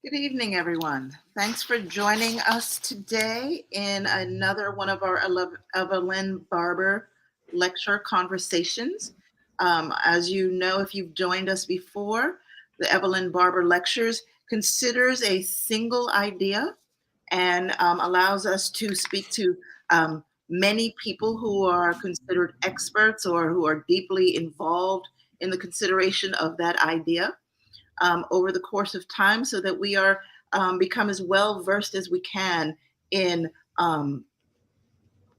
Good evening, everyone. Thanks for joining us today in another one of our Evelyn Barbour lecture conversations. As you know, if you've joined us before, the Evelyn Barbour Lectures considers a single idea and allows us to speak to many people who are considered experts or who are deeply involved in the consideration of that idea over the course of time so that we are become as well versed as we can in um,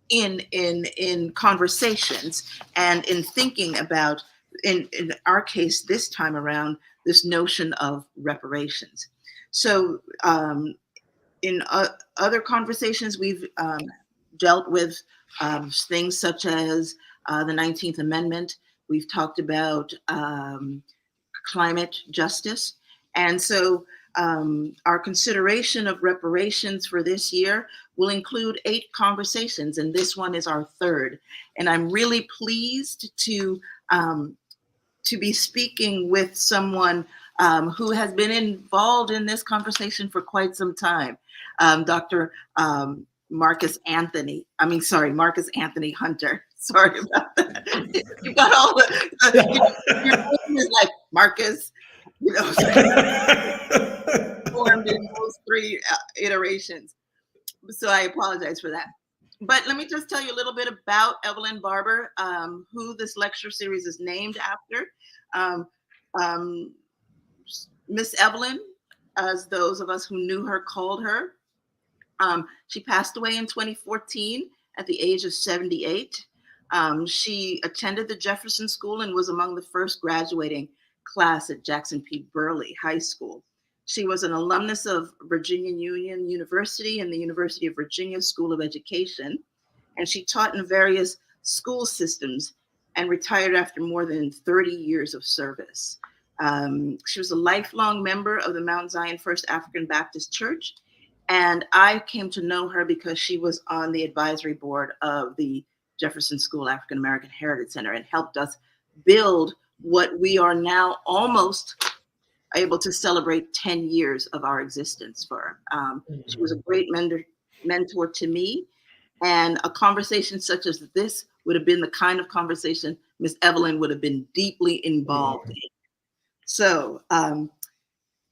in conversations and in thinking about in our case this time around this notion of reparations. So in other conversations we've dealt with things such as the 19th Amendment. We've talked about climate justice. And so our consideration of reparations for this year will include 8 conversations, and this one is our third. And I'm really pleased to be speaking with someone who has been involved in this conversation for quite some time, Dr. Marcus Anthony Hunter. Sorry about that. You got all your name is like Marcus, formed in those 3 iterations. So I apologize for that. But let me just tell you a little bit about Evelyn Barbour, who this lecture series is named after. Miss Evelyn, as those of us who knew her called her, she passed away in 2014 at the age of 78. She attended the Jefferson School and was among the first graduating class at Jackson P. Burley High School. She was an alumnus of Virginia Union University and the University of Virginia School of Education, and she taught in various school systems and retired after more than 30 years of service. She was a lifelong member of the Mount Zion First African Baptist Church, and I came to know her because she was on the advisory board of the Jefferson School African American Heritage Center and helped us build what we are now almost able to celebrate 10 years of our existence for. She was a great mentor to me, and a conversation such as this would have been the kind of conversation Miss Evelyn would have been deeply involved in. So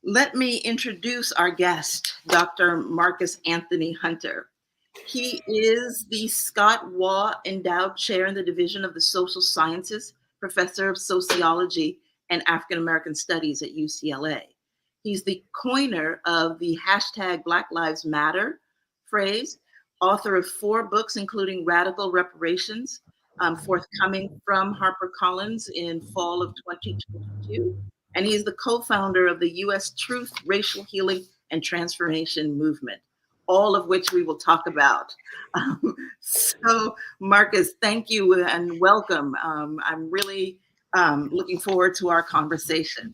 let me introduce our guest, Dr. Marcus Anthony Hunter. He is the Scott Waugh Endowed Chair in the Division of the Social Sciences, Professor of Sociology and African American Studies at UCLA. He's the coiner of the hashtag Black Lives Matter phrase, author of 4 books, including Radical Reparations, forthcoming from HarperCollins in fall of 2022. And he's the co-founder of the U.S. Truth, Racial Healing, and Transformation Movement, all of which we will talk about. So, Marcus, thank you and welcome. I'm really looking forward to our conversation.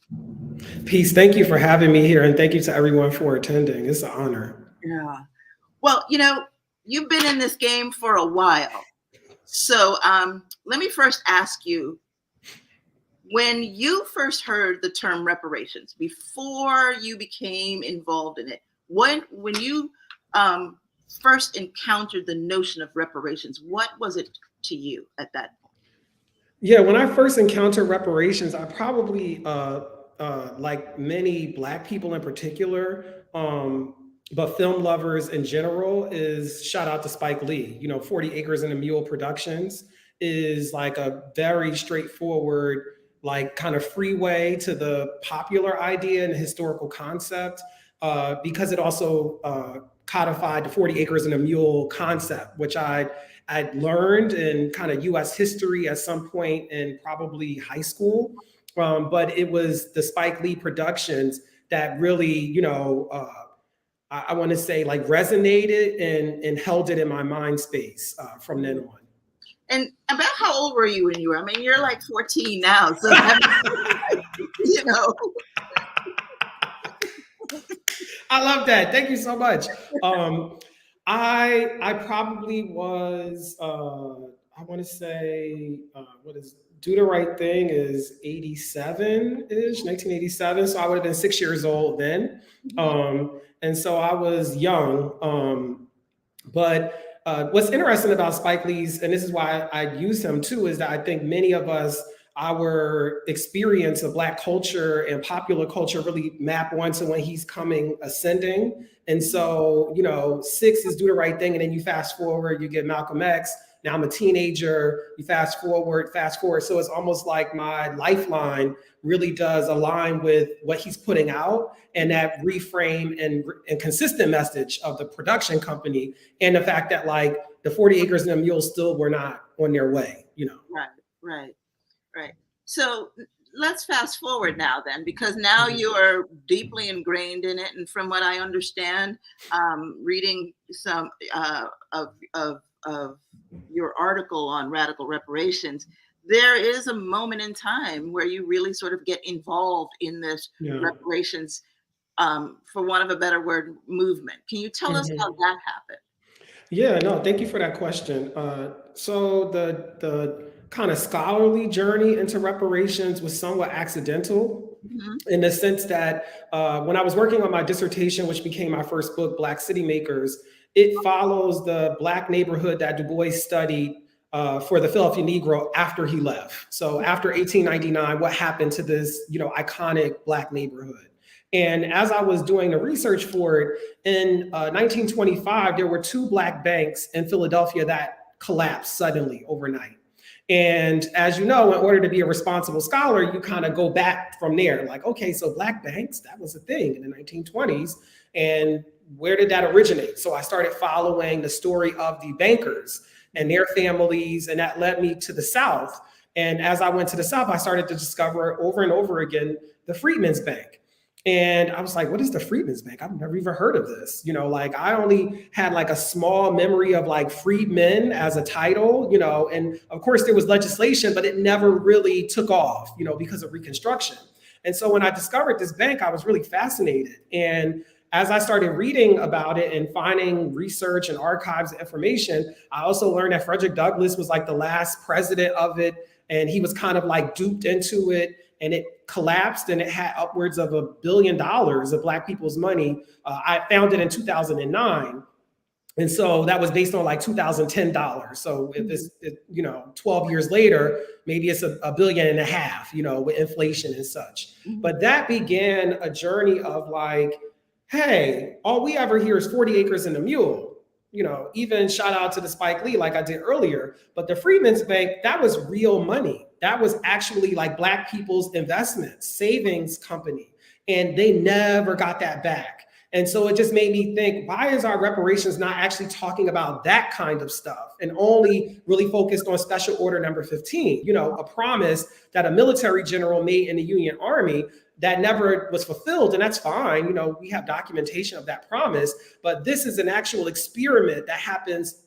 Peace. Thank you for having me here, and thank you to everyone for attending. It's an honor. Yeah. Well, you've been in this game for a while. So let me first ask you, when you first heard the term reparations, before you became involved in it, when you first encountered the notion of reparations, what was it to you at that point? Yeah, when I first encountered reparations, I probably, like many Black people in particular, but film lovers in general, is shout out to Spike Lee. 40 Acres and a Mule Productions is like a very straightforward, like kind of freeway to the popular idea and historical concept, because it also codified the 40 Acres and a Mule concept, which I'd learned in kind of US history at some point in probably high school. But it was the Spike Lee productions that really, I want to say like resonated and held it in my mind space from then on. And about how old were you when you were? I mean, you're like 14 now, so I love that. Thank you so much. I probably was I want to say Do the Right Thing is 87-ish, 1987. So I would have been 6 years old then. And so I was young. But what's interesting about Spike Lee's, and this is why I use him too, is that I think many of us, our experience of Black culture and popular culture really map onto when he's coming ascending. And so, 6 is Do the Right Thing. And then you fast forward, you get Malcolm X. Now I'm a teenager, you fast forward. So it's almost like my lifeline really does align with what he's putting out, and that reframe and consistent message of the production company, and the fact that like the 40 Acres and a Mule still were not on their way, Right. So let's fast forward now then, because now you're deeply ingrained in it. And from what I understand, reading some of your article on radical reparations, there is a moment in time where you really sort of get involved in this reparations, for want of a better word, movement. Can you tell us how that happened? Yeah, no, thank you for that question. So the kind of scholarly journey into reparations was somewhat accidental, in the sense that when I was working on my dissertation, which became my first book, Black City Makers, it follows the Black neighborhood that Du Bois studied for the Philadelphia Negro after he left. So after 1899, what happened to this, iconic Black neighborhood? And as I was doing the research for it, in 1925, there were 2 Black banks in Philadelphia that collapsed suddenly overnight. And as you know, in order to be a responsible scholar, you kind of go back from there. Like, okay, so Black banks, that was a thing in the 1920s. And where did that originate? So I started following the story of the bankers and their families, and that led me to the South. And as I went to the South, I started to discover over and over again the Freemens Bank. And I was like, what is the Freedmen's Bank? I've never even heard of this. I only had like a small memory of like freedmen as a title, and of course there was legislation, but it never really took off, because of Reconstruction. And so when I discovered this bank, I was really fascinated. And as I started reading about it and finding research and archives and information, I also learned that Frederick Douglass was like the last president of it. And he was kind of like duped into it, and it collapsed, and it had upwards of $1 billion of Black people's money. I found it in 2009. And so that was based on like 2010 dollars. So if it's, 12 years later, maybe it's $1.5 billion, with inflation and such. But that began a journey of like, hey, all we ever hear is 40 Acres and a Mule. Even shout out to the Spike Lee, like I did earlier. But the Freedmen's Bank, that was real money. That was actually like Black people's investments, savings company. And they never got that back. And so it just made me think, why is our reparations not actually talking about that kind of stuff and only really focused on Special Order Number 15, a promise that a military general made in the Union Army that never was fulfilled. And that's fine. We have documentation of that promise, but this is an actual experiment that happens,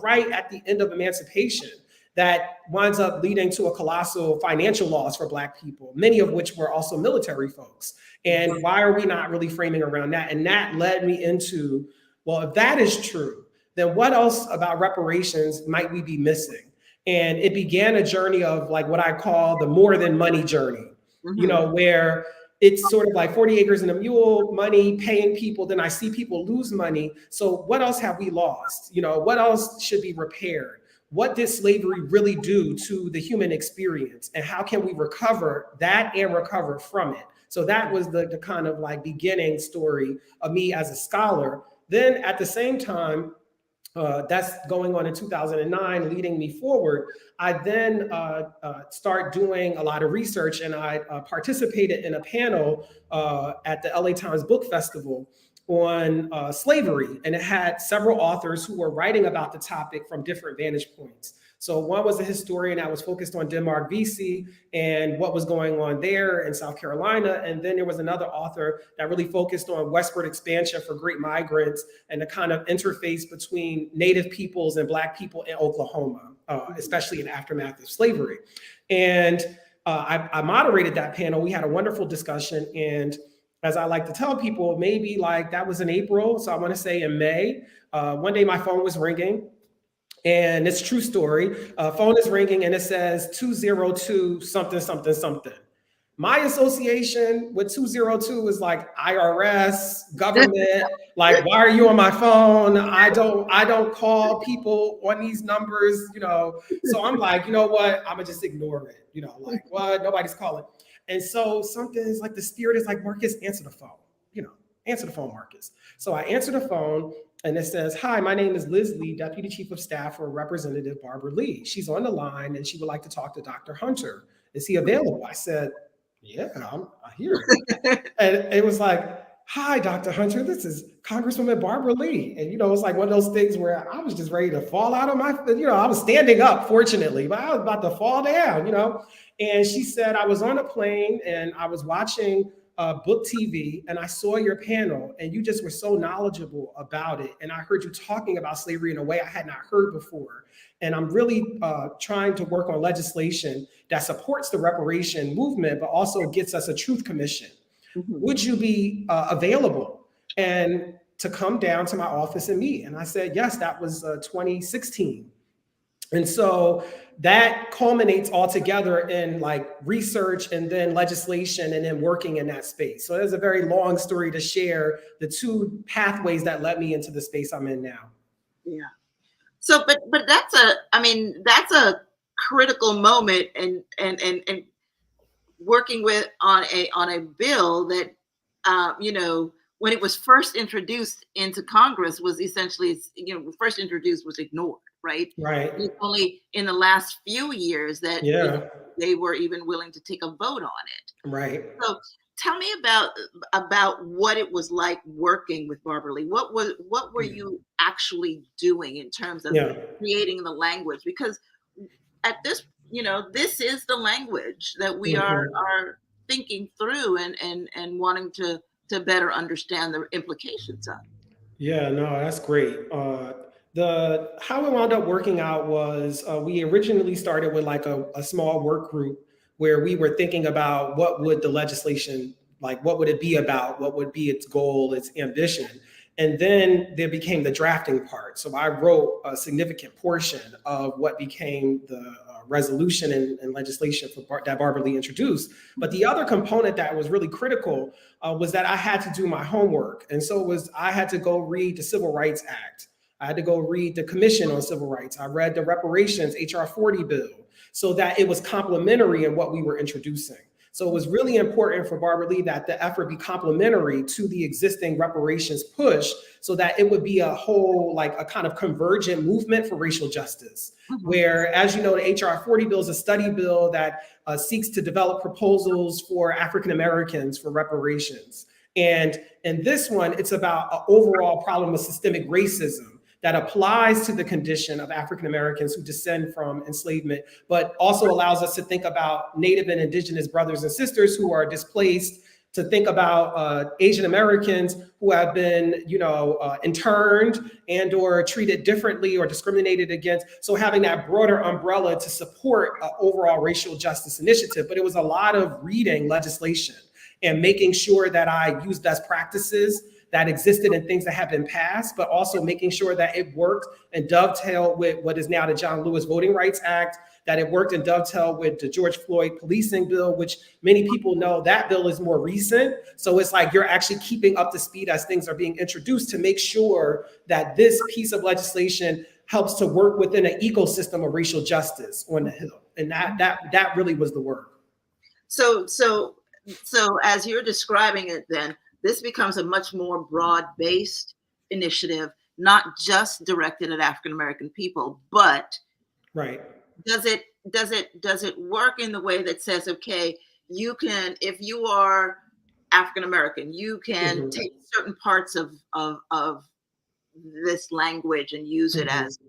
right at the end of emancipation, that winds up leading to a colossal financial loss for Black people, many of which were also military folks. And why are we not really framing around that? And that led me into, well, if that is true, then what else about reparations might we be missing? And it began a journey of like what I call the more than money journey, where it's sort of like 40 Acres and a Mule, money, paying people. Then I see people lose money. So what else have we lost? What else should be repaired? What did slavery really do to the human experience? And how can we recover that and recover from it? So that was the kind of like beginning story of me as a scholar. Then at the same time, that's going on in 2009, leading me forward. I then start doing a lot of research, and I participated in a panel at the LA Times Book Festival on slavery. And it had several authors who were writing about the topic from different vantage points. So one was a historian that was focused on Denmark, Vesey, and what was going on there in South Carolina. And then there was another author that really focused on westward expansion for great migrants and the kind of interface between Native peoples and Black people in Oklahoma, especially in the aftermath of slavery. And I moderated that panel. We had a wonderful discussion. And as I like to tell people, maybe like that was in April. So I want to say in May, one day my phone was ringing. And it's true story. Phone is ringing and it says 202 something, something, something. My association with 202 is like IRS, government. Like, why are you on my phone? I don't call people on these numbers, you know. So I'm like, you know what? I'm gonna just ignore it. You know, like what? Nobody's calling. And so something is like the spirit is like, Marcus, answer the phone. You know, answer the phone, Marcus. So I answer the phone and it says, "Hi, my name is Liz Lee, Deputy Chief of Staff for Representative Barbour Lee. She's on the line and she would like to talk to Dr. Hunter. Is he available?" I said, "Yeah, I hear it." And it was like, "Hi, Dr. Hunter, this is Congresswoman Barbour Lee." And, you know, it's like one of those things where I was just ready to fall out of my, you know, I was standing up, fortunately, but I was about to fall down, you know. And she said, "I was on a plane and I was watching book TV and I saw your panel and you just were so knowledgeable about it. And I heard you talking about slavery in a way I had not heard before. And I'm really trying to work on legislation that supports the reparation movement, but also gets us a truth commission. Would you be available and to come down to my office and meet?" And I said, yes. That was 2016. And so that culminates all together in like research and then legislation and then working in that space. So there's a very long story to share the two pathways that led me into the space I'm in now. Yeah. So, but that's that's a critical moment, and working with on a bill that, you know, when it was first introduced into Congress was essentially, you know, first introduced was ignored, right? Right. It's only in the last few years that they were even willing to take a vote on it. Right. So tell me about what it was like working with Barbour Lee. What were you actually doing in terms of creating the language? Because at this, you know, this is the language that we are thinking through and wanting to better understand the implications of. Yeah, no, that's great. How it wound up working out was we originally started with like a small work group where we were thinking about what would the legislation, like what would it be about, what would be its goal, its ambition. And then there became the drafting part. So I wrote a significant portion of what became the resolution and legislation that Barbour Lee introduced. But the other component that was really critical was that I had to do my homework. And so I had to go read the Civil Rights Act. I had to go read the Commission on Civil Rights. I read the Reparations, HR 40 bill, so that it was complementary in what we were introducing. So it was really important for Barbour Lee that the effort be complementary to the existing reparations push, so that it would be a whole, like a kind of convergent movement for racial justice. Where, as you know, the HR 40 bill is a study bill that seeks to develop proposals for African Americans for reparations. And in this one, it's about an overall problem of systemic racism that applies to the condition of African Americans who descend from enslavement, but also allows us to think about Native and Indigenous brothers and sisters who are displaced, to think about Asian Americans who have been, you know, interned and or treated differently or discriminated against. So having that broader umbrella to support an overall racial justice initiative. But it was a lot of reading legislation and making sure that I used best practices that existed in things that have been passed, but also making sure that it worked and dovetailed with what is now the John Lewis Voting Rights Act, that it worked and dovetailed with the George Floyd policing bill, which many people know that bill is more recent. So it's like you're actually keeping up to speed as things are being introduced to make sure that this piece of legislation helps to work within an ecosystem of racial justice on the Hill. And that really was the work. So as you're describing it, then this becomes a much more broad-based initiative, not just directed at African American people, but does it work in the way that says, okay, you can, if you are African American, you can take certain parts of this language and use it as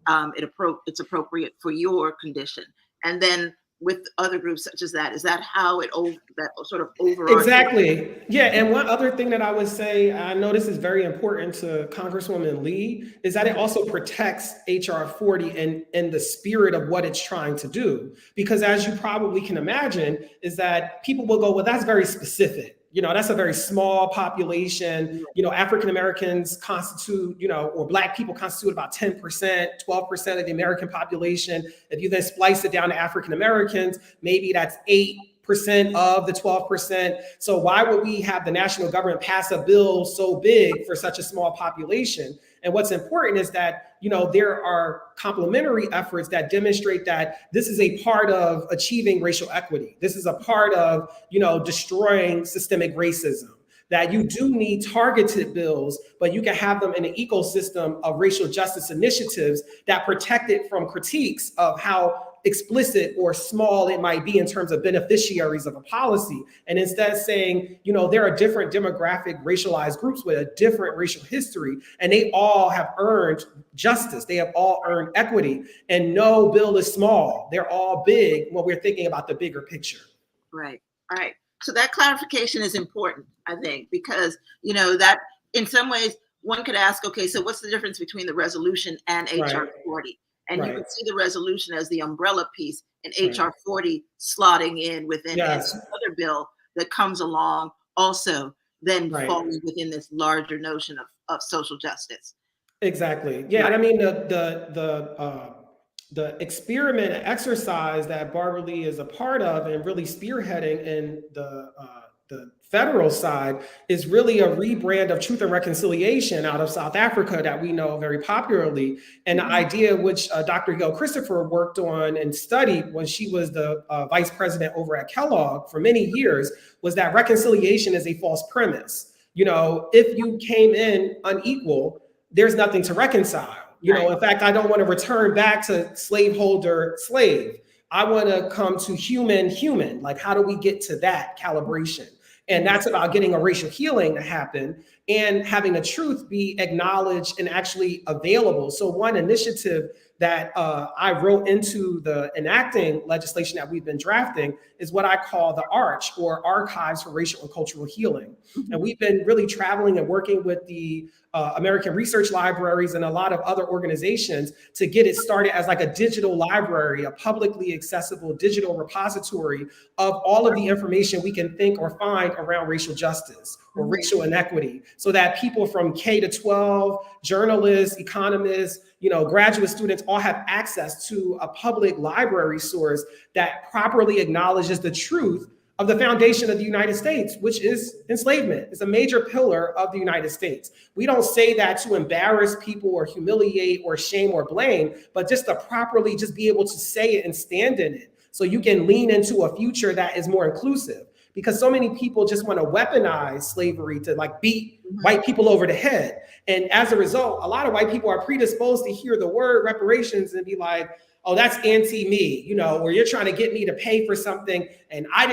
it's appropriate for your condition, and then with other groups such as that? Is that how that sort of overall? Exactly. Yeah. And one other thing that I would say, I know this is very important to Congresswoman Lee, is that it also protects HR 40 and the spirit of what it's trying to do. Because as you probably can imagine, is that people will go, well, that's very specific. That's a very small population. African Americans constitute, or Black people constitute about 10%, 12% of the American population. If you then splice it down to African Americans, maybe that's 8% of the 12%. So why would we have the national government pass a bill so big for such a small population? And what's important is that, there are complementary efforts that demonstrate that this is a part of achieving racial equity. This is a part of, destroying systemic racism, that you do need targeted bills, but you can have them in an ecosystem of racial justice initiatives that protect it from critiques of how explicit or small it might be in terms of beneficiaries of a policy. And instead saying, there are different demographic racialized groups with a different racial history, and they all have earned justice. They have all earned equity, and no bill is small. They're all big when we're thinking about the bigger picture. Right. All right. So that clarification is important, I think, because, that in some ways one could ask, okay, so what's the difference between the resolution and HR 40? And you can see the resolution as the umbrella piece, and HR 40 slotting in within another bill that comes along also then falls within this larger notion of social justice. Exactly. Yeah. And I mean, the experiment and exercise that Barbour Lee is a part of and really spearheading in the federal side is really a rebrand of Truth and Reconciliation out of South Africa that we know very popularly. And the idea which Dr. Gail Christopher worked on and studied when she was the vice president over at Kellogg for many years was that reconciliation is a false premise. If you came in unequal, there's nothing to reconcile. In fact, I don't want to return back to slaveholder slave. I want to come to human. Like, how do we get to that calibration? And that's about getting a racial healing to happen and having the truth be acknowledged and actually available. So one initiative that I wrote into the enacting legislation that we've been drafting is what I call the ARCH, or Archives for Racial and Cultural Healing. And we've been really traveling and working with the American Research Libraries and a lot of other organizations to get it started as like a digital library, a publicly accessible digital repository of all of the information we can think or find around racial justice or racial inequity, so that people from K to 12, journalists, economists, graduate students all have access to a public library source that properly acknowledges the truth of the foundation of the United States, which is enslavement. It's a major pillar of the United States. We don't say that to embarrass people or humiliate or shame or blame, but just to properly just be able to say it and stand in it, so you can lean into a future that is more inclusive. Because so many people just want to weaponize slavery to like beat white people over the head. And as a result, a lot of white people are predisposed to hear the word reparations and be like, oh, that's anti-me, or you're trying to get me to pay for something. And my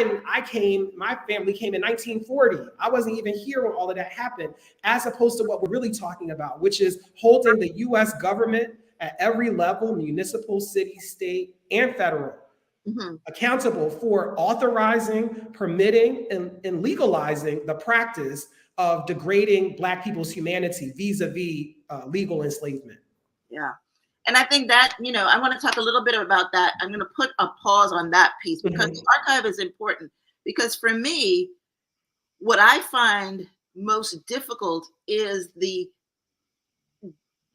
family came in 1940. I wasn't even here when all of that happened, as opposed to what we're really talking about, which is holding the US government at every level, municipal, city, state, and federal, accountable for authorizing, permitting, and legalizing the practice of degrading Black people's humanity vis-a-vis legal enslavement. Yeah. And I think that, I want to talk a little bit about that. I'm going to put a pause on that piece because the archive is important. Because for me, what I find most difficult is the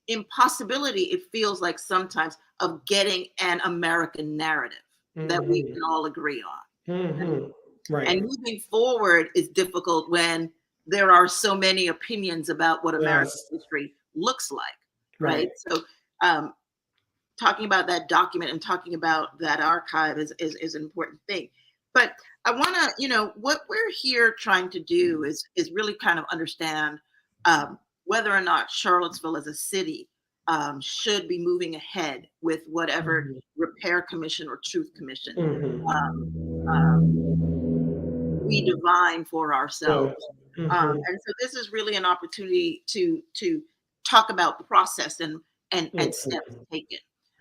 impossibility, it feels like sometimes, of getting an American narrative that we can all agree on. Right. And moving forward is difficult when there are so many opinions about what American history looks like, right? So talking about that document and talking about that archive is an important thing. But I want to, what we're here trying to do is really kind of understand whether or not Charlottesville as a city should be moving ahead with whatever Repair Commission or Truth Commission we divine for ourselves. And so this is really an opportunity to talk about process and steps taken.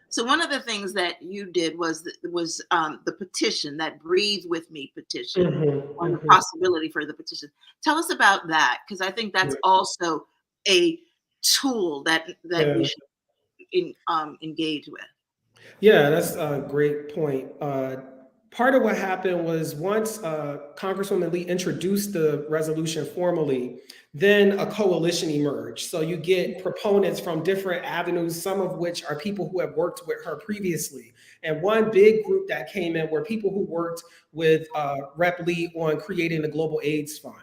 So one of the things that you did was the petition, that Breathe With Me petition, on the possibility for the petition. Tell us about that, because I think that's also a tool that we should engage with. Yeah, that's a great point. Part of what happened was once Congresswoman Lee introduced the resolution formally, then a coalition emerged. So you get proponents from different avenues, some of which are people who have worked with her previously. And one big group that came in were people who worked with Rep. Lee on creating the Global AIDS Fund,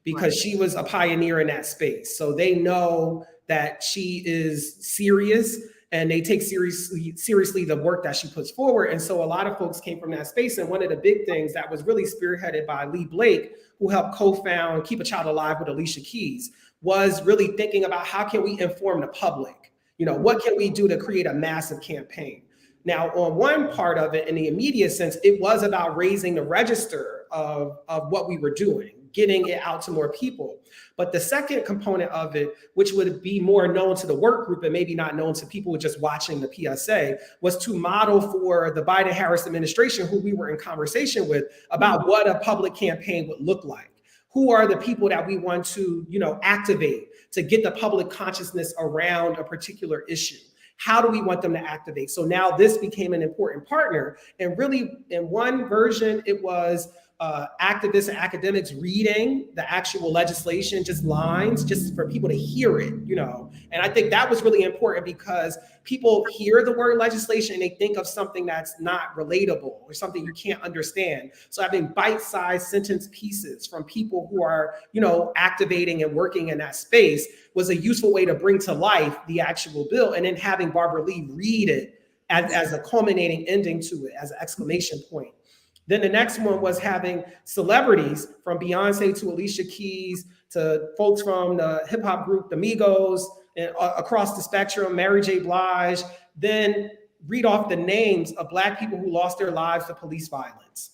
because she was a pioneer in that space. So they know that she is serious, and they take seriously the work that she puts forward. And so a lot of folks came from that space. And one of the big things that was really spearheaded by Lee Blake, who helped co-found Keep a Child Alive with Alicia Keys, was really thinking about how can we inform the public? What can we do to create a massive campaign? Now, on one part of it, in the immediate sense, it was about raising the register of what we were doing, getting it out to more people. But the second component of it, which would be more known to the work group and maybe not known to people just watching the PSA, was to model for the Biden-Harris administration, who we were in conversation with, about what a public campaign would look like. Who are the people that we want to, activate to get the public consciousness around a particular issue? How do we want them to activate? So now this became an important partner. And really, in one version, it was activists and academics reading the actual legislation, just lines, just for people to hear it, And I think that was really important, because people hear the word legislation and they think of something that's not relatable or something you can't understand. So having bite-sized sentence pieces from people who are, activating and working in that space was a useful way to bring to life the actual bill. And then having Barbour Lee read it as a culminating ending to it, as an exclamation point. Then the next one was having celebrities, from Beyonce to Alicia Keys to folks from the hip hop group, the Migos, and across the spectrum, Mary J. Blige, then read off the names of Black people who lost their lives to police violence.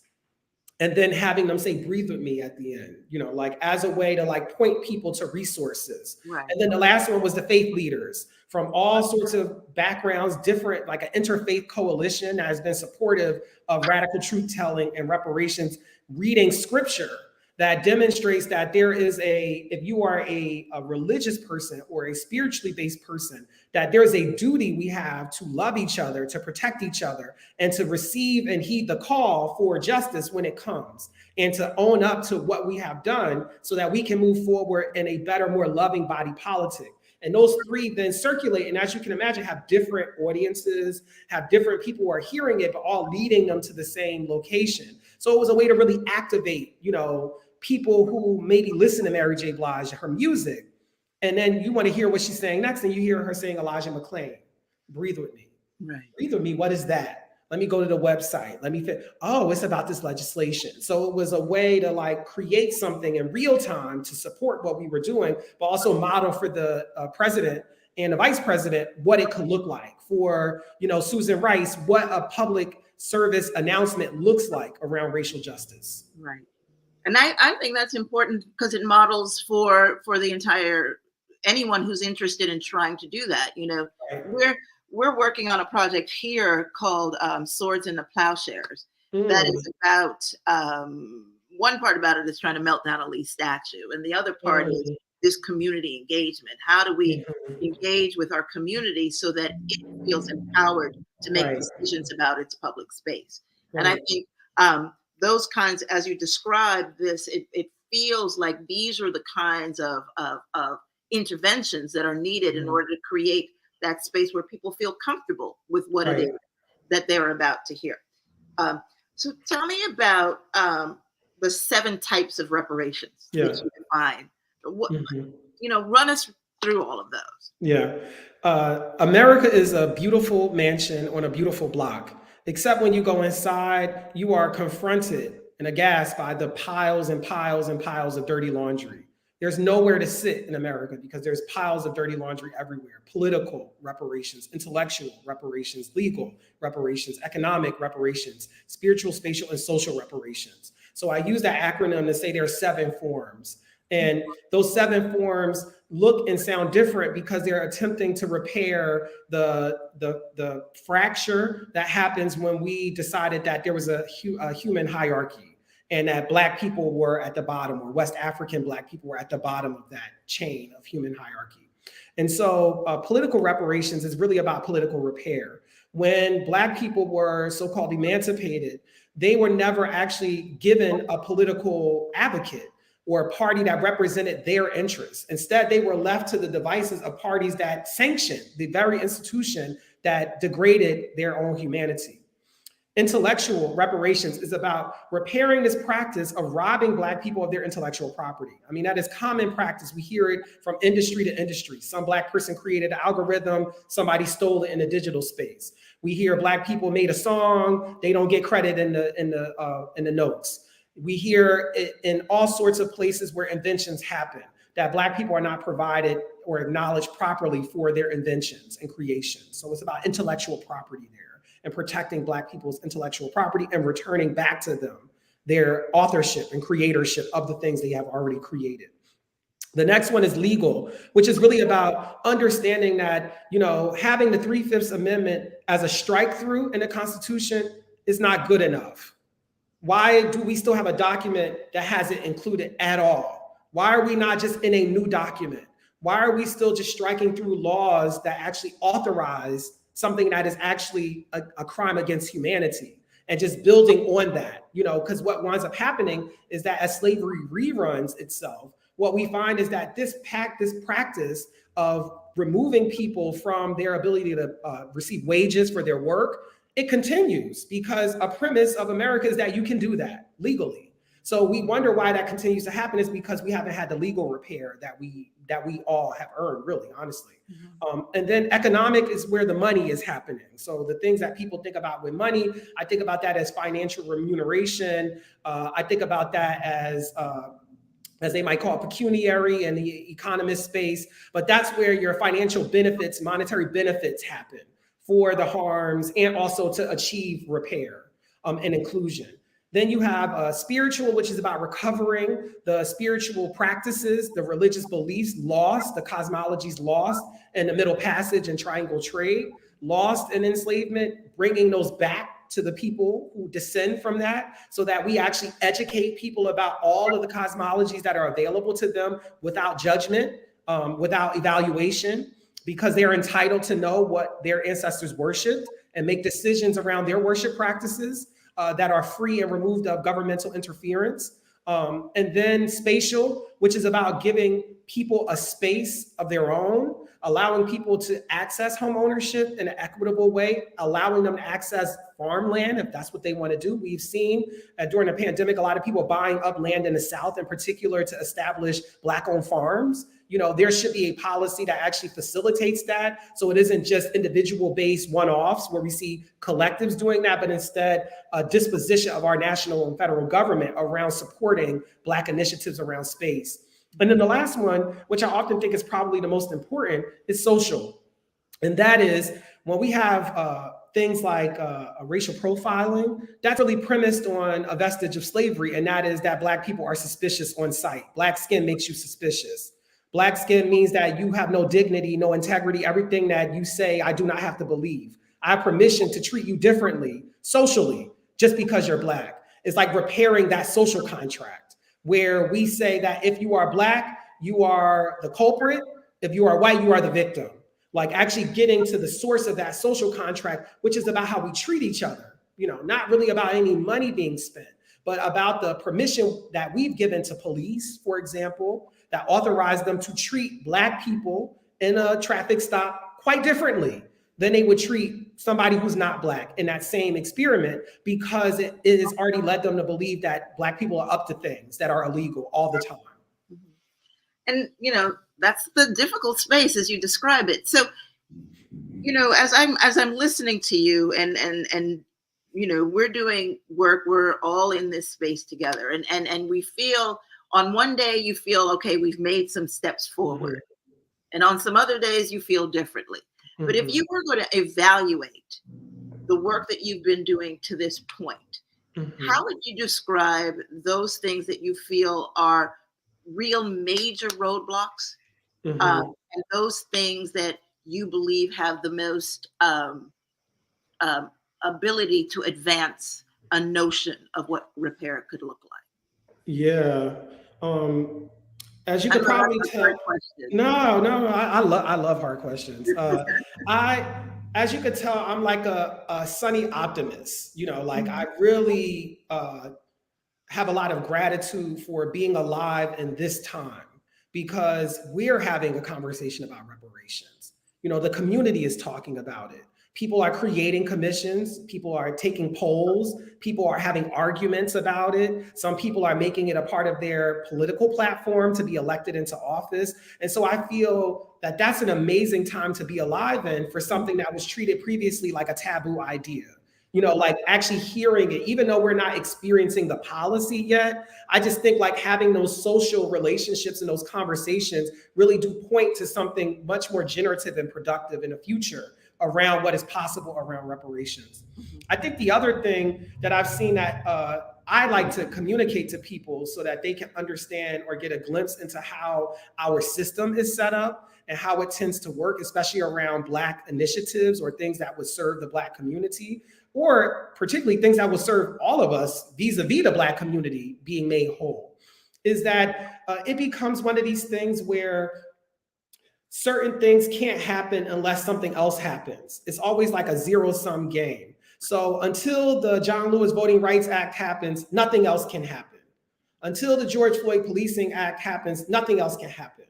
And then having them say, breathe with me at the end, as a way to point people to resources. Right. And then the last one was the faith leaders from all sorts of backgrounds, different, like an interfaith coalition that has been supportive of radical truth telling and reparations, reading scripture that demonstrates that there is if you are a religious person or a spiritually based person, that there's a duty we have to love each other, to protect each other, and to receive and heed the call for justice when it comes, and to own up to what we have done so that we can move forward in a better, more loving body politic. And those three then circulate, and as you can imagine, have different audiences, have different people who are hearing it, but all leading them to the same location. So it was a way to really activate, people who maybe listen to Mary J. Blige, her music, and then you want to hear what she's saying next, and you hear her saying Elijah McClain, breathe with me. Right. Breathe with me, what is that? Let me go to the website. It's about this legislation. So it was a way to create something in real time to support what we were doing, but also model for the president and the vice president what it could look like for, Susan Rice, what a public service announcement looks like around racial justice. Right. And I think that's important because it models for the entire, anyone who's interested in trying to do that. Right. We're working on a project here called Swords in the Plowshares. That is about, one part about it is trying to melt down a Lee statue. And the other part is this community engagement. How do we engage with our community so that it feels empowered to make decisions about its public space? And I think those kinds, as you describe this, it feels like these are the kinds of interventions that are needed in order to create that space where people feel comfortable with what it is that they're about to hear. So tell me about the 7 types of reparations that you define. Run us through all of those. Yeah. America is a beautiful mansion on a beautiful block, except when you go inside, you are confronted and aghast by the piles and piles and piles of dirty laundry. There's nowhere to sit in America because there's piles of dirty laundry everywhere. Political reparations, intellectual reparations, legal reparations, economic reparations, spiritual, spatial, and social reparations. So I use that acronym to say there are 7 forms. And those 7 forms look and sound different because they're attempting to repair the fracture that happens when we decided that there was a human hierarchy, and that Black people were at the bottom, or West African Black people were at the bottom of that chain of human hierarchy. And so political reparations is really about political repair. When Black people were so-called emancipated, they were never actually given a political advocate or a party that represented their interests. Instead, they were left to the devices of parties that sanctioned the very institution that degraded their own humanity. Intellectual reparations is about repairing this practice of robbing Black people of their intellectual property. I mean, that is common practice. We hear it from industry to industry. Some Black person created an algorithm, somebody stole it in the digital space. We hear Black people made a song, they don't get credit in the notes. We hear it in all sorts of places where inventions happen, that Black people are not provided or acknowledged properly for their inventions and creations. So it's about intellectual property there, and protecting Black people's intellectual property and returning back to them their authorship and creatorship of the things they have already created. The next one is legal, which is really about understanding that, having the 3/5 Amendment as a strike through in the Constitution is not good enough. Why do we still have a document that hasn't included at all? Why are we not just in a new document? Why are we still just striking through laws that actually authorize something that is actually a crime against humanity, and just building on that? Because what winds up happening is that as slavery reruns itself, what we find is that this practice of removing people from their ability to receive wages for their work, it continues, because a premise of America is that you can do that legally. So we wonder why that continues to happen, is because we haven't had the legal repair that we all have earned, really, honestly. Mm-hmm. And then economic is where the money is happening. So the things that people think about with money, I think about that as financial remuneration. I think about that as they might call it pecuniary in the economist space, but that's where your financial benefits, monetary benefits happen for the harms, and also to achieve repair and inclusion. Then you have spiritual, which is about recovering the spiritual practices, the religious beliefs lost, the cosmologies lost in the Middle Passage and Triangle Trade, lost in enslavement, bringing those back to the people who descend from that, so that we actually educate people about all of the cosmologies that are available to them without judgment, without evaluation, because they're entitled to know what their ancestors worshiped and make decisions around their worship practices that are free and removed of governmental interference. And then spatial, which is about giving people a space of their own, allowing people to access home ownership in an equitable way, allowing them to access farmland if that's what they want to do. We've seen during the pandemic, a lot of people buying up land in the South in particular to establish Black-owned farms. There should be a policy that actually facilitates that. So it isn't just individual-based one-offs where we see collectives doing that, but instead a disposition of our national and federal government around supporting Black initiatives around space. And then the last one, which I often think is probably the most important, is social. And that is when we have things like racial profiling, that's really premised on a vestige of slavery. And that is that Black people are suspicious on sight. Black skin makes you suspicious. Black skin means that you have no dignity, no integrity. Everything that you say, I do not have to believe. I have permission to treat you differently socially just because you're Black. It's like repairing that social contract where we say that if you are Black, you are the culprit. If you are white, you are the victim. Like actually getting to the source of that social contract, which is about how we treat each other, not really about any money being spent, but about the permission that we've given to police, for example, that authorize them to treat Black people in a traffic stop quite differently than they would treat somebody who's not Black in that same experiment, because it has already led them to believe that Black people are up to things that are illegal all the time. And, that's the difficult space as you describe it. So, as I'm listening to you and we're doing work, we're all in this space together, and we feel, on one day you feel, okay, we've made some steps forward. Mm-hmm. And on some other days you feel differently. Mm-hmm. But if you were going to evaluate the work that you've been doing to this point, mm-hmm. how would you describe those things that you feel are real major roadblocks, mm-hmm. And those things that you believe have the most ability to advance a notion of what repair could look like? Yeah. As you could probably tell, no, I love hard questions. as you could tell, I'm like a sunny optimist. Like I Mhm. really have a lot of gratitude for being alive in this time because we're having a conversation about reparations. The community is talking about it. People are creating commissions, people are taking polls, people are having arguments about it. Some people are making it a part of their political platform to be elected into office. And so I feel that that's an amazing time to be alive in for something that was treated previously like a taboo idea. Like actually hearing it, even though we're not experiencing the policy yet, I just think like having those social relationships and those conversations really do point to something much more generative and productive in the future around what is possible around reparations. Mhm. I think the other thing that I've seen that I like to communicate to people so that they can understand or get a glimpse into how our system is set up and how it tends to work, especially around Black initiatives or things that would serve the Black community, or particularly things that will serve all of us vis-a-vis the Black community being made whole, is that it becomes one of these things where certain things can't happen unless something else happens. It's always like a zero-sum game. So until the John Lewis Voting Rights Act happens, nothing else can happen. Until the George Floyd Policing Act happens, nothing else can happen.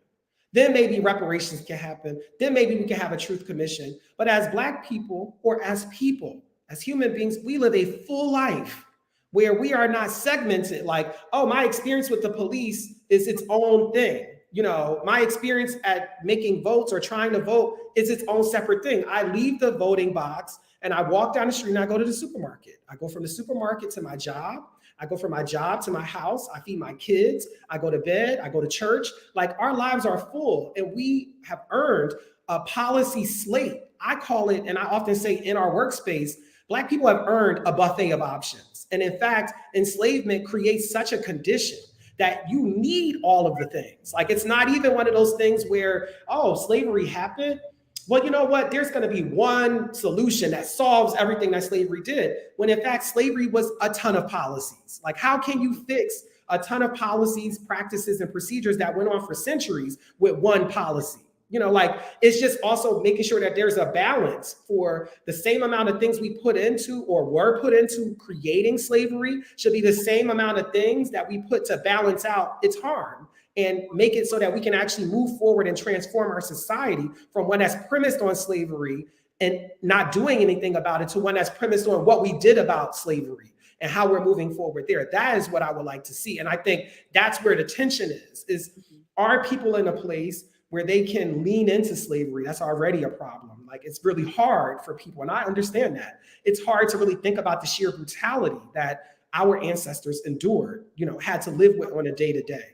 Then maybe reparations can happen. Then maybe we can have a truth commission. But as Black people, or as people, as human beings, we live a full life where we are not segmented like, oh, my experience with the police is its own thing. My experience at making votes or trying to vote is its own separate thing. I leave the voting box and I walk down the street and I go to the supermarket. I go from the supermarket to my job. I go from my job to my house. I feed my kids. I go to bed. I go to church. Like our lives are full and we have earned a policy slate. I call it, and I often say in our workspace, Black people have earned a buffet of options. And in fact, enslavement creates such a condition that you need all of the things. Like it's not even one of those things where, oh, slavery happened. Well, you know what? There's going to be one solution that solves everything that slavery did, when in fact, slavery was a ton of policies. Like, how can you fix a ton of policies, practices, and procedures that went on for centuries with one policy? Like it's just also making sure that there's a balance for the same amount of things we put into or were put into creating slavery should be the same amount of things that we put to balance out its harm and make it so that we can actually move forward and transform our society from one that's premised on slavery and not doing anything about it to one that's premised on what we did about slavery and how we're moving forward there. That is what I would like to see. And I think that's where the tension is are people in a place where they can lean into slavery? That's already a problem. Like it's really hard for people, and I understand that. It's hard to really think about the sheer brutality that our ancestors endured, had to live with on a day-to-day.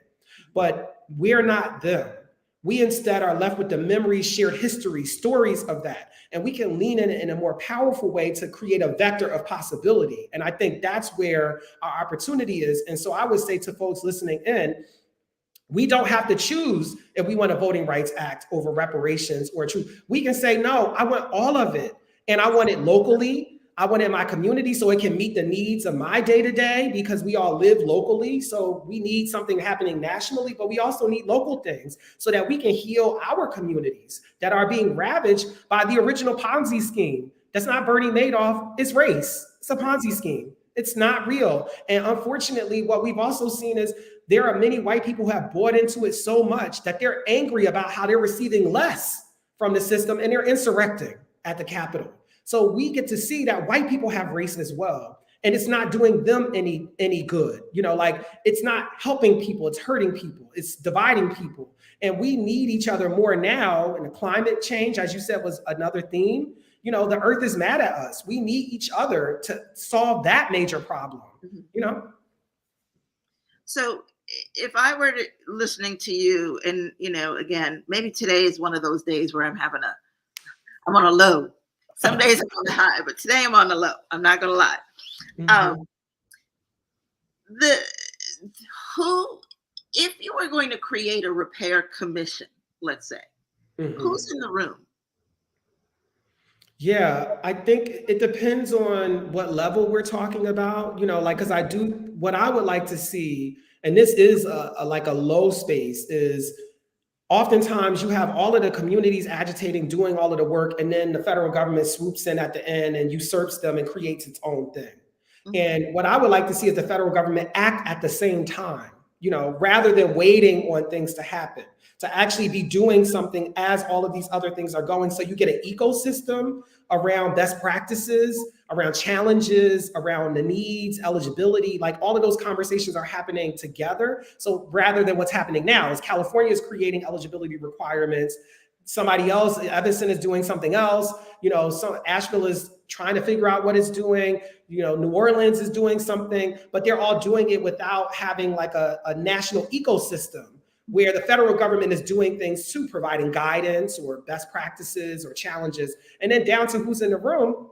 But we're not them. We instead are left with the memories, shared history, stories of that. And we can lean in a more powerful way to create a vector of possibility. And I think that's where our opportunity is. And so I would say to folks listening in, we don't have to choose if we want a Voting Rights Act over reparations or truth. We can say, no, I want all of it. And I want it locally. I want it in my community so it can meet the needs of my day-to-day, because we all live locally. So we need something happening nationally, but we also need local things so that we can heal our communities that are being ravaged by the original Ponzi scheme. That's not Bernie Madoff, it's race. It's a Ponzi scheme. It's not real. And unfortunately, what we've also seen is there are many white people who have bought into it so much that they're angry about how they're receiving less from the system and they're insurrecting at the Capitol. So we get to see that white people have race as well. And it's not doing them any good. Like it's not helping people, it's hurting people, it's dividing people. And we need each other more now. And the climate change, as you said, was another theme. The earth is mad at us. We need each other to solve that major problem, So if I were listening to you and, again, maybe today is one of those days where I'm on a low. Some days I'm on the high, but today I'm on the low. I'm not going to lie. Mm-hmm. If you were going to create a repair commission, let's say, who's in the room? Yeah, I think it depends on what level we're talking about, because what I would like to see, and this is like a low space, is oftentimes you have all of the communities agitating, doing all of the work, and then the federal government swoops in at the end and usurps them and creates its own thing. And what I would like to see is the federal government act at the same time, rather than waiting on things to happen, to actually be doing something as all of these other things are going. So you get an ecosystem around best practices, around challenges, around the needs, eligibility, like all of those conversations are happening together. So rather than what's happening now is California is creating eligibility requirements. Somebody else, Evanston is doing something else. So Asheville is trying to figure out what it's doing. New Orleans is doing something, but they're all doing it without having like a national ecosystem where the federal government is doing things too, providing guidance or best practices or challenges, and then down to who's in the room.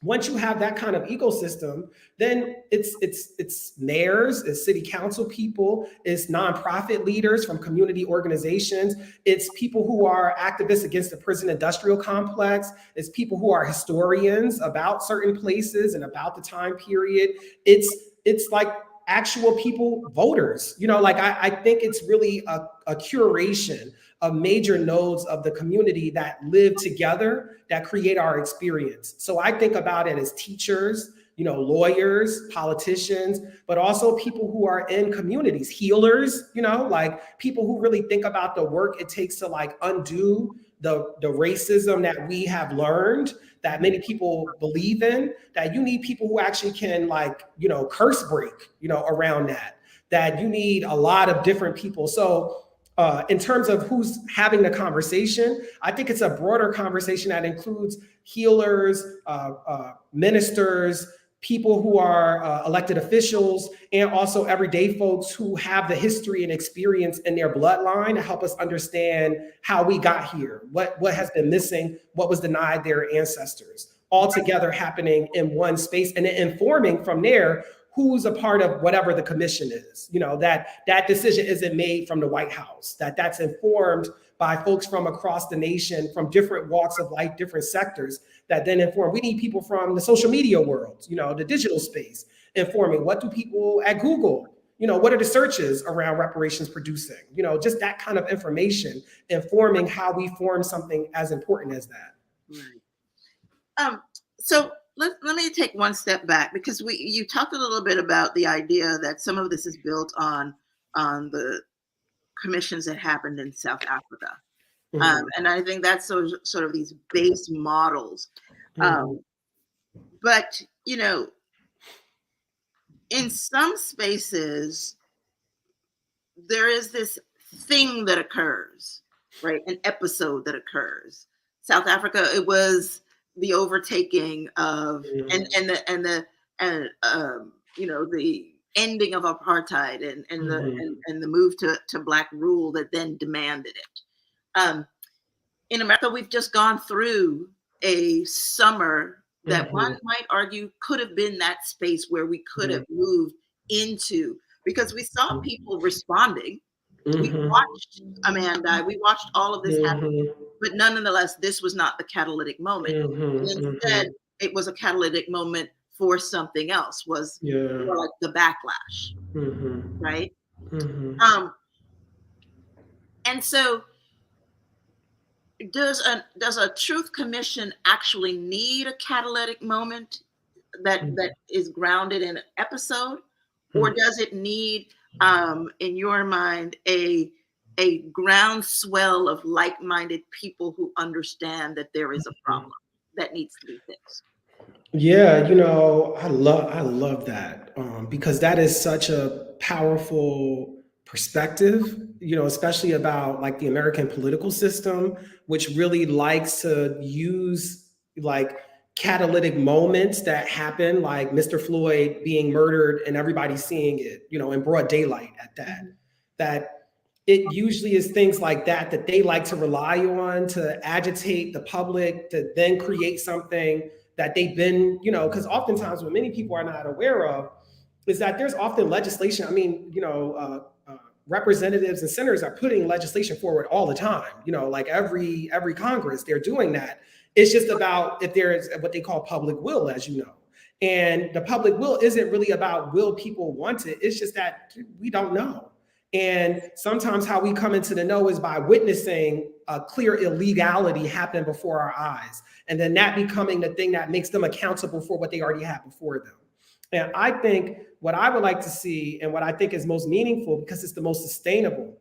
Once you have that kind of ecosystem, then it's mayors, it's city council people, it's nonprofit leaders from community organizations, it's people who are activists against the prison industrial complex, it's people who are historians about certain places and about the time period. It's like actual people, voters. I think it's really a curation of major nodes of the community that live together, that create our experience. So I think about it as teachers, lawyers, politicians, but also people who are in communities, healers, like people who really think about the work it takes to like undo the racism that we have learned, that many people believe in, that you need people who actually can like, curse break, around that you need a lot of different people. So in terms of who's having the conversation, I think it's a broader conversation that includes healers, ministers, people who are elected officials, and also everyday folks who have the history and experience in their bloodline to help us understand how we got here, what has been missing, what was denied their ancestors, all together happening in one space, and then informing from there who's a part of whatever the commission is. That decision isn't made from the White House, that's informed by folks from across the nation, from different walks of life, different sectors, that then inform. We need people from the social media world, the digital space, informing what do people at Google, what are the searches around reparations producing, just that kind of information, informing how we form something as important as that. Right. So let me take one step back, because you talked a little bit about the idea that some of this is built on the commissions that happened in South Africa. And I think that's sort of these base models. But, in some spaces, there is this thing that occurs, right? An episode that occurs. South Africa, it was the overtaking of the ending of apartheid and the move to Black rule that then demanded it. In America, we've just gone through a summer that one might argue could have been that space where we could have moved into, because we saw people responding. We watched a man die. We watched all of this happen. But nonetheless, this was not the catalytic moment. Instead, it was a catalytic moment for something else, was more like the backlash, right? And so does a truth commission actually need a catalytic moment that is grounded in an episode? Or does it need, in your mind, a groundswell of like-minded people who understand that there is a problem that needs to be fixed? Yeah, I love that, because that is such a powerful perspective, especially about like the American political system, which really likes to use like catalytic moments that happen, like Mr. Floyd being murdered and everybody seeing it, in broad daylight at that it usually is things like that they like to rely on to agitate the public to then create something that they've been, because oftentimes what many people are not aware of is that there's often legislation. I mean, representatives and senators are putting legislation forward all the time, like every Congress, they're doing that. It's just about if there's what they call public will, as you know. And the public will isn't really about will people want it. It's just that we don't know. And sometimes how we come into the know is by witnessing a clear illegality happen before our eyes. And then that becoming the thing that makes them accountable for what they already had before them. And I think what I would like to see, and what I think is most meaningful, because it's the most sustainable,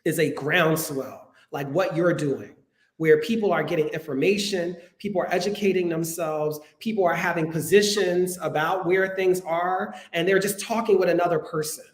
is a groundswell, like what you're doing, where people are getting information, people are educating themselves, people are having positions about where things are, and they're just talking with another person.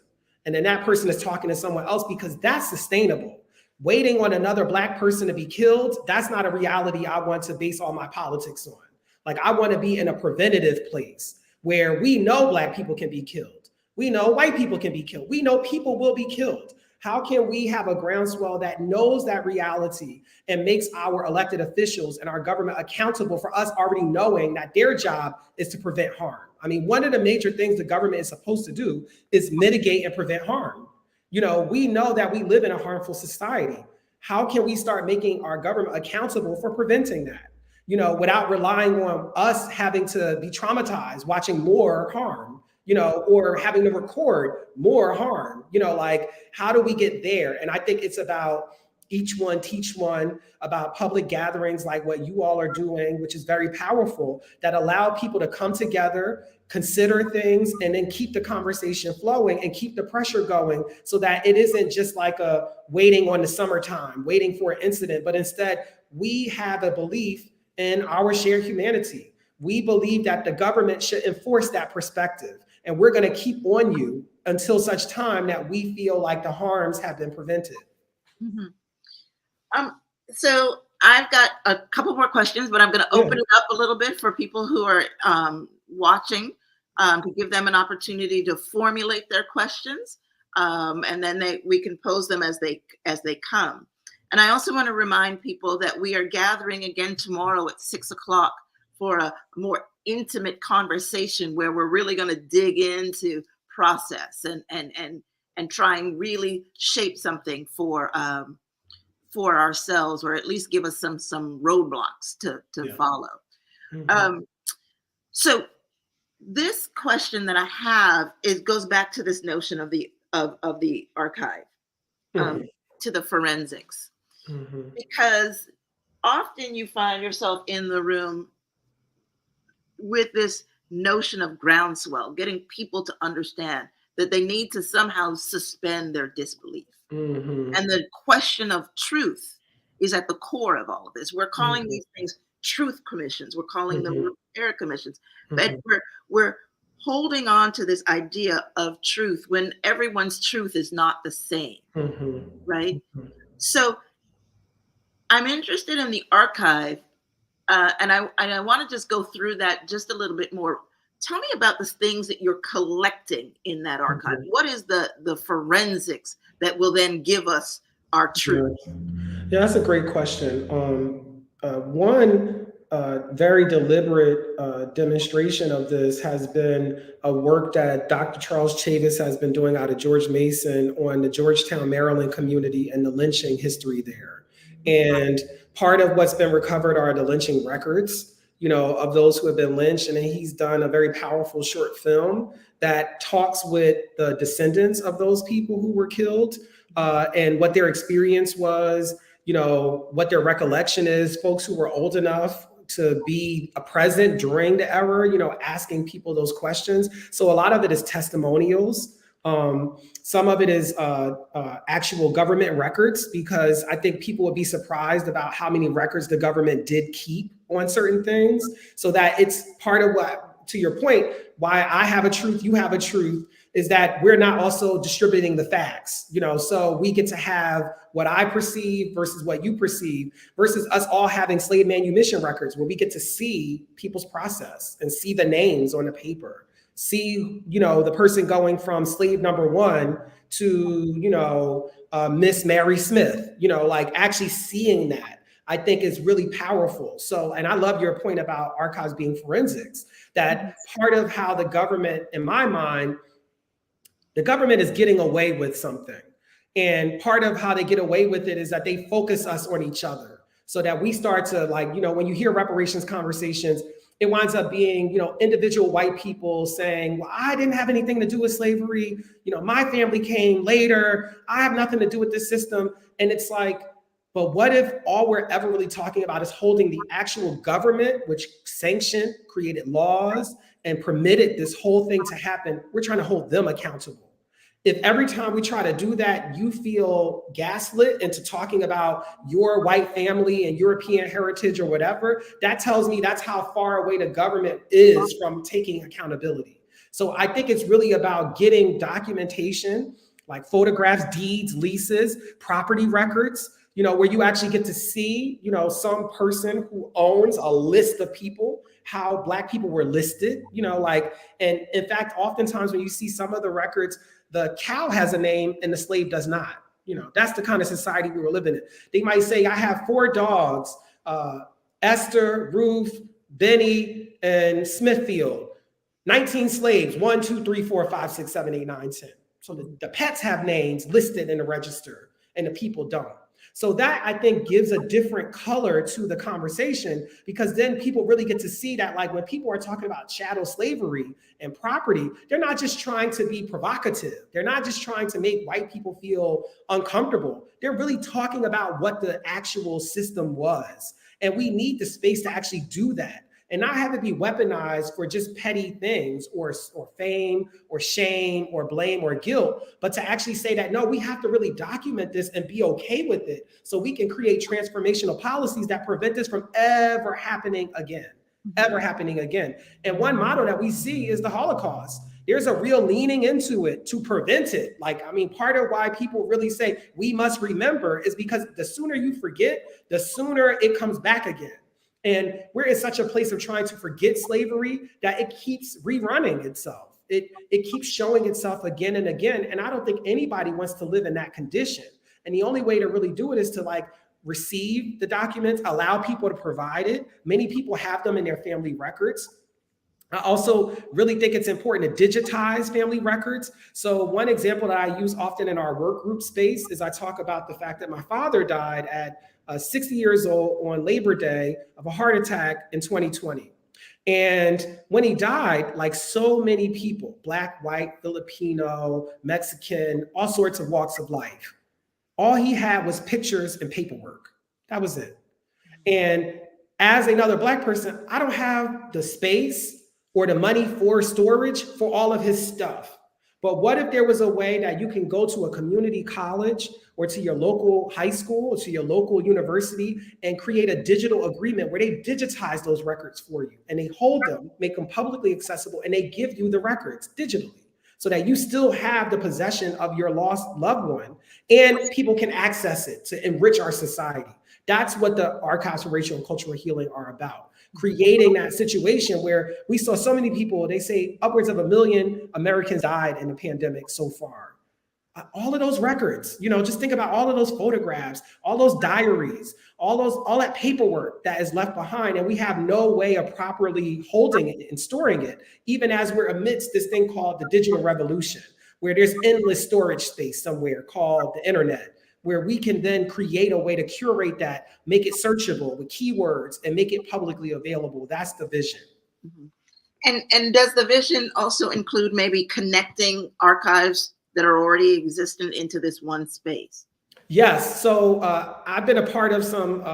And then that person is talking to someone else, because that's sustainable. Waiting on another Black person to be killed, that's not a reality I want to base all my politics on. Like, I want to be in a preventative place where we know Black people can be killed. We know white people can be killed. We know people will be killed. How can we have a groundswell that knows that reality and makes our elected officials and our government accountable for us already knowing that their job is to prevent harm? I mean, one of the major things the government is supposed to do is mitigate and prevent harm. You know, we know that we live in a harmful society. How can we start making our government accountable for preventing that? You know, without relying on us having to be traumatized, watching more harm, you know, or having to record more harm, you know, like, how do we get there? And I think it's about each one teach one, about public gatherings like what you all are doing, which is very powerful, that allow people to come together, consider things, and then keep the conversation flowing and keep the pressure going, so that it isn't just like a waiting on the summertime, waiting for an incident, but instead we have a belief in our shared humanity. We believe that the government should enforce that perspective. And we're going to keep on you until such time that we feel like the harms have been prevented. Mm-hmm. So I've got a couple more questions, but I'm going to open it up a little bit for people who are watching, to give them an opportunity to formulate their questions, and then we can pose them as they come. And I also want to remind people that we are gathering again tomorrow at 6 o'clock for a more intimate conversation where we're really going to dig into process and try and really shape something for ourselves, or at least give us some roadblocks to follow. Mm-hmm. So this question that I have goes back to this notion of the archive, mm-hmm. to the forensics, mm-hmm. because often you find yourself in the room with this notion of groundswell, getting people to understand that they need to somehow suspend their disbelief. Mm-hmm. And the question of truth is at the core of all of this. We're calling mm-hmm. these things truth commissions. We're calling mm-hmm. them repair commissions. Mm-hmm. But we're holding on to this idea of truth when everyone's truth is not the same, mm-hmm. right? Mm-hmm. So I'm interested in the archive. And I want to just go through that just a little bit more. Tell me about the things that you're collecting in that archive. Mm-hmm. What is the forensics that will then give us our truth? Yeah, that's a great question. One very deliberate demonstration of this has been a work that Dr. Charles Chavis has been doing out of George Mason on the Georgetown, Maryland community and the lynching history there. And part of what's been recovered are the lynching records, you know, of those who have been lynched. And then he's done a very powerful short film that talks with the descendants of those people who were killed, and what their experience was, you know, what their recollection is, folks who were old enough to be present during the era, you know, asking people those questions. So a lot of it is testimonials. Some of it is actual government records, because I think people would be surprised about how many records the government did keep on certain things. So that it's part of what, to your point, why I have a truth, you have a truth, is that we're not also distributing the facts, you know, so we get to have what I perceive versus what you perceive, versus us all having slave manumission records where we get to see people's process and see the names on the paper. See, you know, the person going from slave number one to, you know, Miss Mary Smith, you know, like actually seeing that, I think is really powerful. So, and I love your point about archives being forensics, that part of how the government, in my mind, the government is getting away with something. And part of how they get away with it is that they focus us on each other, so that we start to, like, you know, when you hear reparations conversations, It winds up being, individual white people saying, well, I didn't have anything to do with slavery. My family came later. I have nothing to do with this system. And it's like, but what if all we're ever really talking about is holding the actual government, which sanctioned, created laws, and permitted this whole thing to happen? We're trying to hold them accountable. If every time we try to do that, you feel gaslit into talking about your white family and European heritage or whatever, that tells me that's how far away the government is from taking accountability. So I think it's really about getting documentation, like photographs, deeds, leases, property records, where you actually get to see, some person who owns a list of people, how Black people were listed, and in fact, oftentimes when you see some of the records, the cow has a name and the slave does not. That's the kind of society we were living in. They might say, I have 4 dogs, Esther, Ruth, Benny, and Smithfield, 19 slaves, 1, 2, 3, 4, 5, 6, 7, 8, 9, 10. So the pets have names listed in the register and the people don't. So that, I think, gives a different color to the conversation, because then people really get to see that, like, when people are talking about chattel slavery and property, they're not just trying to be provocative. They're not just trying to make white people feel uncomfortable. They're really talking about what the actual system was. And we need the space to actually do that and not have it be weaponized for just petty things or fame or shame or blame or guilt, but to actually say that, no, we have to really document this and be okay with it so we can create transformational policies that prevent this from ever happening again. And one model that we see is the Holocaust. There's a real leaning into it to prevent it. Part of why people really say we must remember is because the sooner you forget, the sooner it comes back again. And we're in such a place of trying to forget slavery that it keeps rerunning itself. It keeps showing itself again and again. And I don't think anybody wants to live in that condition. And the only way to really do it is to receive the documents, allow people to provide it. Many people have them in their family records. I also really think it's important to digitize family records. So one example that I use often in our work group space is I talk about the fact that my father died at 60 years old on Labor Day of a heart attack in 2020. And when he died, like so many people, Black, white, Filipino, Mexican, all sorts of walks of life, all he had was pictures and paperwork. That was it. And as another Black person, I don't have the space or the money for storage for all of his stuff. But what if there was a way that you can go to a community college or to your local high school or to your local university and create a digital agreement where they digitize those records for you and they hold them, make them publicly accessible, and they give you the records digitally so that you still have the possession of your lost loved one and people can access it to enrich our society. That's what the Archives for Racial and Cultural Healing are about. Creating that situation where we saw so many people, they say upwards of 1 million Americans died in the pandemic so far. All of those records, just think about all of those photographs, all those diaries, all that paperwork that is left behind. And we have no way of properly holding it and storing it, even as we're amidst this thing called the digital revolution, where there's endless storage space somewhere called the internet, where we can then create a way to curate that, make it searchable with keywords and make it publicly available. That's the vision. Mm-hmm. And does the vision also include maybe connecting archives that are already existent into this one space? Yes. So I've been a part of some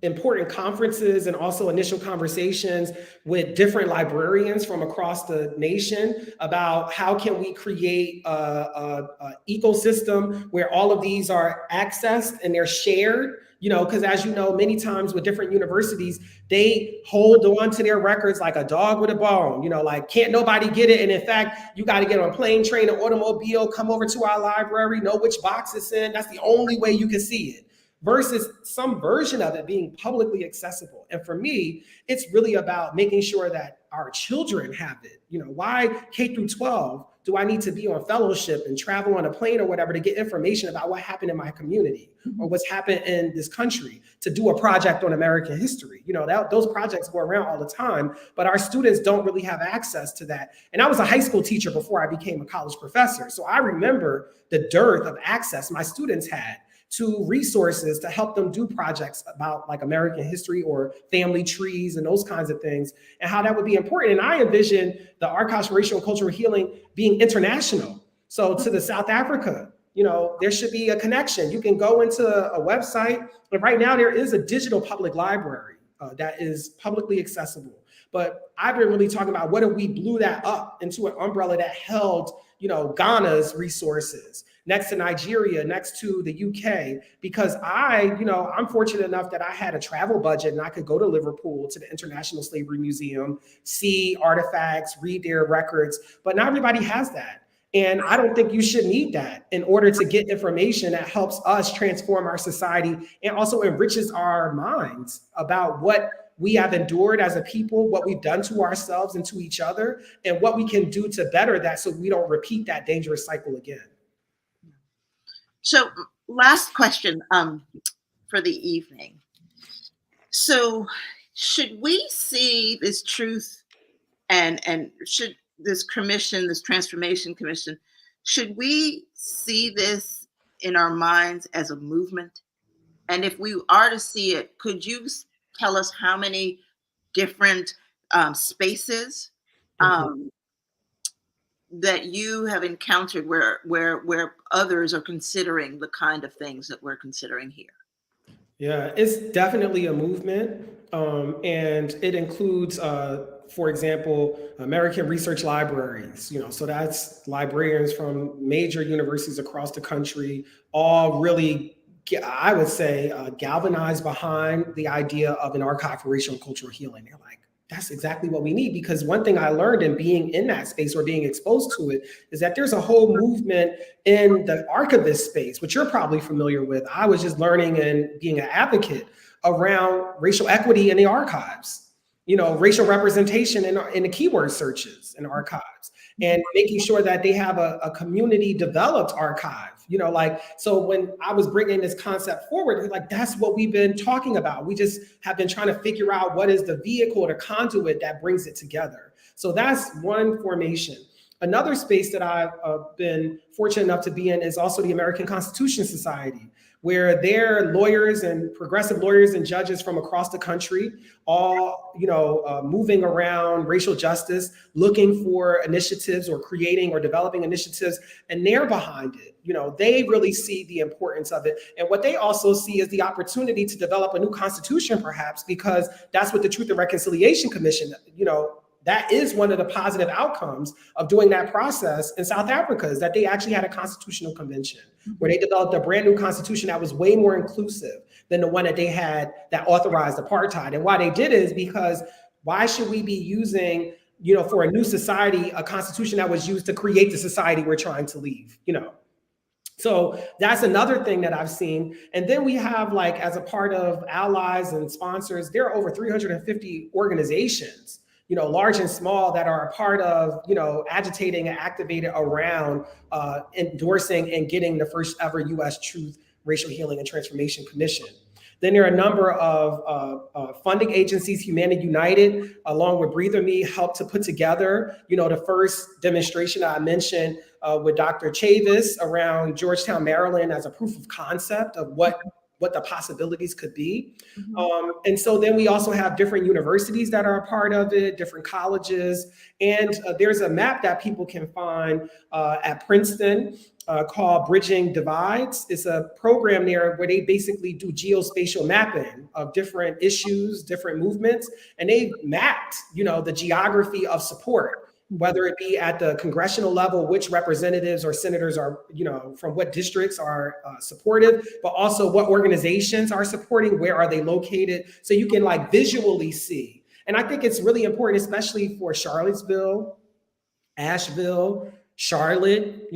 important conferences and also initial conversations with different librarians from across the nation about how can we create a ecosystem where all of these are accessed and they're shared. Because as you know, many times with different universities, they hold on to their records like a dog with a bone, can't nobody get it. And in fact, you got to get on a plane, train, or automobile, come over to our library, know which box it's in. That's the only way you can see it, versus some version of it being publicly accessible. And for me, it's really about making sure that our children have it. Why K through 12 do I need to be on fellowship and travel on a plane or whatever to get information about what happened in my community or what's happened in this country, to do a project on American history? Those projects go around all the time, but our students don't really have access to that. And I was a high school teacher before I became a college professor. So I remember the dearth of access my students had to resources to help them do projects about like American history or family trees and those kinds of things, and how that would be important. And I envision the Archives for Racial and Cultural Healing being international. So to the South Africa, there should be a connection. You can go into a website, and right now there is a digital public library that is publicly accessible. But I've been really talking about what if we blew that up into an umbrella that held, Ghana's resources, next to Nigeria, next to the UK, because I'm fortunate enough that I had a travel budget and I could go to Liverpool to the International Slavery Museum, see artifacts, read their records, but not everybody has that. And I don't think you should need that in order to get information that helps us transform our society and also enriches our minds about what we have endured as a people, what we've done to ourselves and to each other, and what we can do to better that so we don't repeat that dangerous cycle again. So last question for the evening. So should we see this truth and should this commission, this transformation commission, should we see this in our minds as a movement? And if we are to see it, could you tell us how many different spaces that you have encountered where others are considering the kind of things that we're considering here? Yeah, it's definitely a movement. And it includes, for example, American research libraries, so that's librarians from major universities across the country, all really, I would say, galvanized behind the idea of an archive for racial and cultural healing. They're like, that's exactly what we need. Because one thing I learned in being in that space or being exposed to it is that there's a whole movement in the archivist space, which you're probably familiar with. I was just learning and being an advocate around racial equity in the archives, racial representation in the keyword searches in archives, and making sure that they have a community developed archive, so when I was bringing this concept forward, like, that's what we've been talking about. We just have been trying to figure out what is the vehicle, the conduit that brings it together. So that's one formation. Another space that I've been fortunate enough to be in is also the American Constitution Society, where their lawyers and progressive lawyers and judges from across the country, all moving around racial justice, looking for initiatives or creating or developing initiatives, and they're behind it. They really see the importance of it. And what they also see is the opportunity to develop a new constitution, perhaps, because that's what the Truth and Reconciliation Commission, that is one of the positive outcomes of doing that process in South Africa, is that they actually had a constitutional convention where they developed a brand new constitution that was way more inclusive than the one that they had that authorized apartheid. And why they did it is because why should we be using, for a new society, a constitution that was used to create the society we're trying to leave, So that's another thing that I've seen. And then we have, like, as a part of allies and sponsors, there are over 350 organizations, large and small, that are a part of, agitating and activated around endorsing and getting the first ever U.S. Truth, Racial Healing and Transformation Commission. Then there are a number of funding agencies. Humanity United, along with Breathe Me, helped to put together, the first demonstration I mentioned with Dr. Chavis around Georgetown, Maryland, as a proof of concept of what the possibilities could be. And so then we also have different universities that are a part of it, different colleges. And there's a map that people can find at Princeton called Bridging Divides. It's a program there where they basically do geospatial mapping of different issues, different movements, and they've mapped, the geography of support, whether it be at the congressional level, which representatives or senators are, from what districts are supportive, but also what organizations are supporting, where are they located, so you can, like, visually see. And I think it's really important, especially for Charlottesville, Asheville, Charlotte,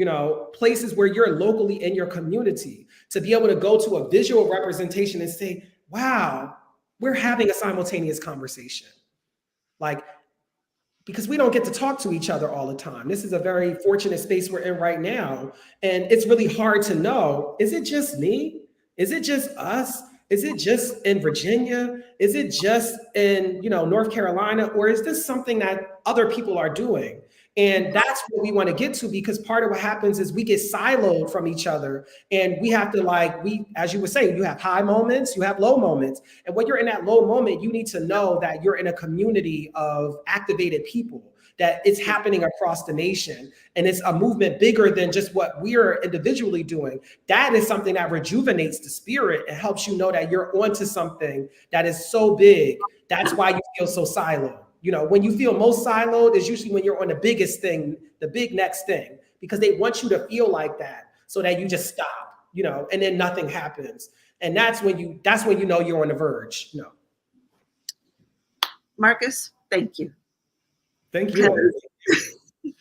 places where you're locally in your community, to be able to go to a visual representation and say, wow, we're having a simultaneous conversation. Like, because we don't get to talk to each other all the time. This is a very fortunate space we're in right now. And it's really hard to know, is it just me? Is it just us? Is it just in Virginia? Is it just in, North Carolina? Or is this something that other people are doing? And that's what we want to get to, because part of what happens is we get siloed from each other, and we have to, like, as you were saying, you have high moments, you have low moments. And when you're in that low moment, you need to know that you're in a community of activated people, that it's happening across the nation. And it's a movement bigger than just what we're individually doing. That is something that rejuvenates the spirit and helps you know that you're onto something that is so big. That's why you feel so siloed. You know, when you feel most siloed is usually when you're on the biggest thing, the big next thing, because they want you to feel like that so that you just stop, you know, and then nothing happens. And that's when you know you're on the verge. You know. Marcus, thank you. Thank you.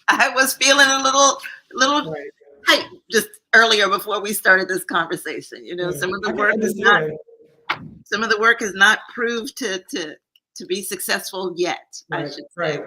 I was feeling a little right. hype just earlier before we started this conversation. You know, Right. some of the work is not proved to be successful yet. Right. I should say.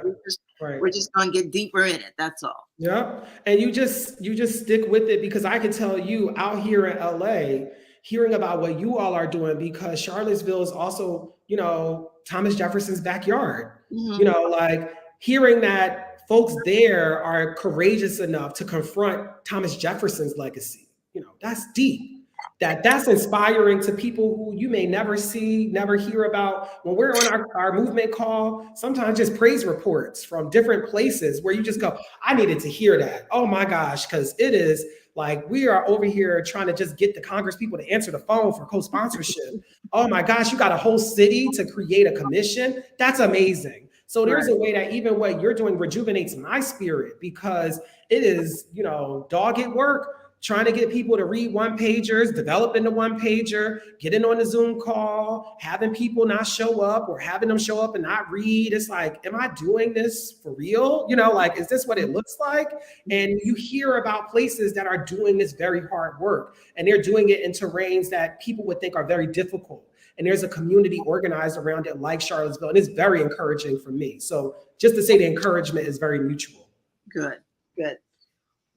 We're just going to get deeper in it. That's all. Yeah, and you just stick with it, because I can tell you out here in LA, hearing about what you all are doing, because Charlottesville is also, you know, Thomas Jefferson's backyard. Mm-hmm. You know, like hearing that folks there are courageous enough to confront Thomas Jefferson's legacy. You know, that's deep. That's inspiring to people who you may never see, never hear about. When we're on our movement call, sometimes just praise reports from different places where you just go, I needed to hear that. Oh my gosh, because it is like we are over here trying to just get the Congress people to answer the phone for co-sponsorship. Oh my gosh, you got a whole city to create a commission. That's amazing. So there's a way that even what you're doing rejuvenates my spirit, because it is, you know, dogged work, trying to get people to read one-pagers, developing the one-pager, getting on the Zoom call, having people not show up or having them show up and not read. It's like, am I doing this for real? You know, like, is this what it looks like? And you hear about places that are doing this very hard work, and they're doing it in terrains that people would think are very difficult. And there's a community organized around it like Charlottesville, and it's very encouraging for me. So just to say the encouragement is very mutual. Good.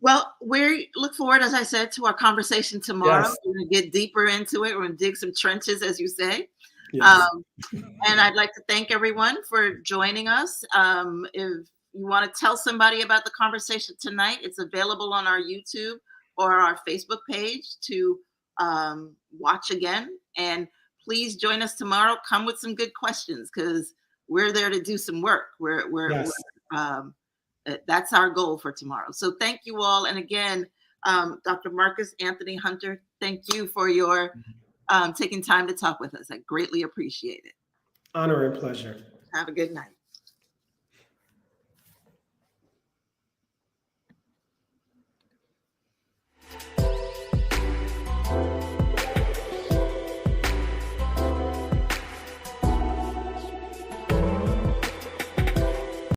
Well, we look forward, as I said, to our conversation tomorrow. Yes. We're going to get deeper into it. We're going to dig some trenches, as you say. Yes. And I'd like to thank everyone for joining us. If you want to tell somebody about the conversation tonight, it's available on our YouTube or our Facebook page to watch again. And please join us tomorrow. Come with some good questions, because we're there to do some work. That's our goal for tomorrow. So thank you all. And again, Dr. Marcus Anthony Hunter, thank you for your taking time to talk with us. I greatly appreciate it. Honor and pleasure. Have a good night.